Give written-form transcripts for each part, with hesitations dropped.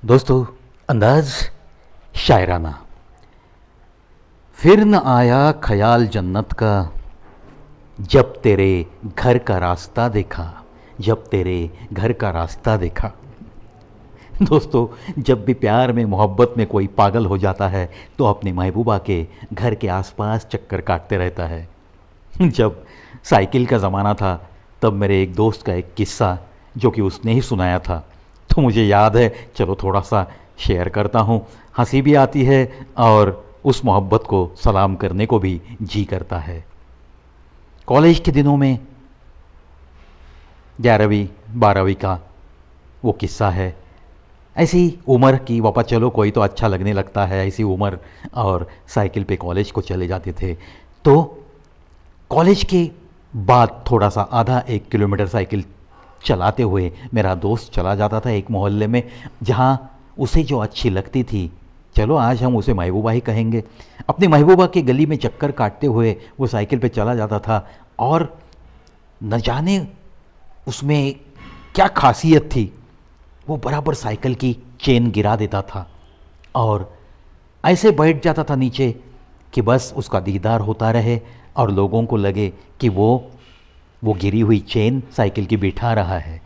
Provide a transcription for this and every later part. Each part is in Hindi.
दोस्तों, अंदाज शायराना। फिर न आया ख्याल जन्नत का, जब तेरे घर का रास्ता देखा। जब तेरे घर का रास्ता देखा। दोस्तों, जब भी प्यार में मोहब्बत में कोई पागल हो जाता है तो अपनी महबूबा के घर के आसपास चक्कर काटते रहता है। जब साइकिल का ज़माना था तब मेरे एक दोस्त का एक किस्सा जो कि उसने ही सुनाया था, तो मुझे याद है, चलो थोड़ा सा शेयर करता हूँ। हंसी भी आती है और उस मोहब्बत को सलाम करने को भी जी करता है। कॉलेज के दिनों में 11वीं 12वीं का वो किस्सा है। ऐसी उम्र की वापस चलो कोई तो अच्छा लगने लगता है, ऐसी उम्र, और साइकिल पे कॉलेज को चले जाते थे। तो कॉलेज के बाद थोड़ा सा आधा 1 किलोमीटर साइकिल चलाते हुए मेरा दोस्त चला जाता था एक मोहल्ले में, जहाँ उसे जो अच्छी लगती थी, चलो आज हम उसे महबूबा ही कहेंगे, अपनी महबूबा के गली में चक्कर काटते हुए वो साइकिल पे चला जाता था। और न जाने उसमें क्या खासियत थी, वो बराबर साइकिल की चेन गिरा देता था और ऐसे बैठ जाता था नीचे कि बस उसका दीदार होता रहे और लोगों को लगे कि वो गिरी हुई चेन साइकिल की बिठा रहा है।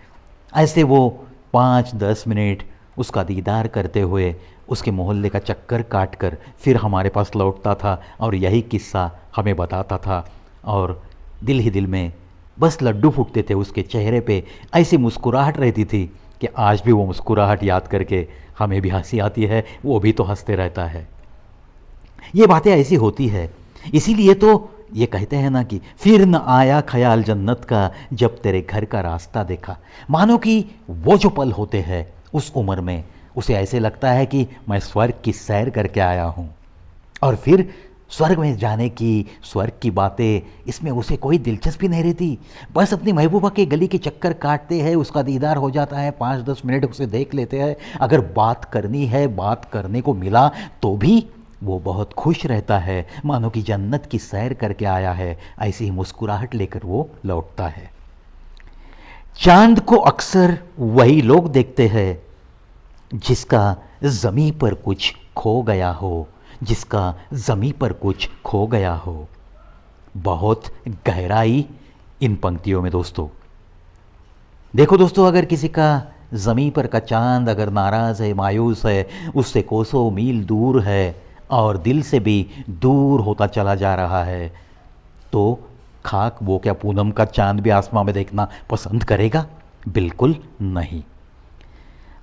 ऐसे वो 5-10 मिनट उसका दीदार करते हुए उसके मोहल्ले का चक्कर काट कर फिर हमारे पास लौटता था और यही किस्सा हमें बताता था। और दिल ही दिल में बस लड्डू फूटते थे उसके चेहरे पे, ऐसी मुस्कुराहट रहती थी कि आज भी वो मुस्कुराहट याद करके हमें भी हंसी आती है, वो भी तो हंसते रहता है। ये बातें ऐसी होती है, इसीलिए तो ये कहते हैं ना कि फिर न आया ख्याल जन्नत का, जब तेरे घर का रास्ता देखा। मानो कि वो जो पल होते हैं उस उम्र में उसे ऐसे लगता है कि मैं स्वर्ग की सैर करके आया हूँ। और फिर स्वर्ग में जाने की, स्वर्ग की बातें, इसमें उसे कोई दिलचस्पी नहीं रहती। बस अपनी महबूबा के गली के चक्कर काटते हैं, उसका दीदार हो जाता है, 5-10 मिनट उसे देख लेते हैं। अगर बात करनी है, बात करने को मिला तो भी वो बहुत खुश रहता है, मानो कि जन्नत की सैर करके आया है। ऐसी ही मुस्कुराहट लेकर वो लौटता है। चांद को अक्सर वही लोग देखते हैं जिसका ज़मीं पर कुछ खो गया हो, जिसका ज़मीं पर कुछ खो गया हो। बहुत गहराई इन पंक्तियों में दोस्तों। देखो दोस्तों, अगर किसी का ज़मीं पर का चांद अगर नाराज़ है, मायूस है, उससे कोसों मील दूर है और दिल से भी दूर होता चला जा रहा है, तो खाक वो क्या पूनम का चांद भी आसमां में देखना पसंद करेगा? बिल्कुल नहीं।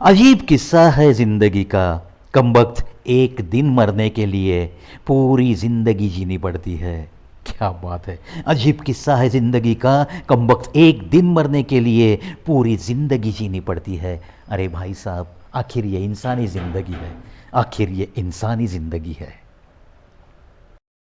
अजीब किस्सा है जिंदगी का, कमबख्त एक दिन मरने के लिए पूरी जिंदगी जीनी पड़ती है। क्या बात है! अजीब किस्सा है जिंदगी का, कमबख्त एक दिन मरने के लिए पूरी जिंदगी जीनी पड़ती है। अरे भाई साहब, आखिर ये इंसानी जिंदगी है, आखिर ये इंसानी जिंदगी है।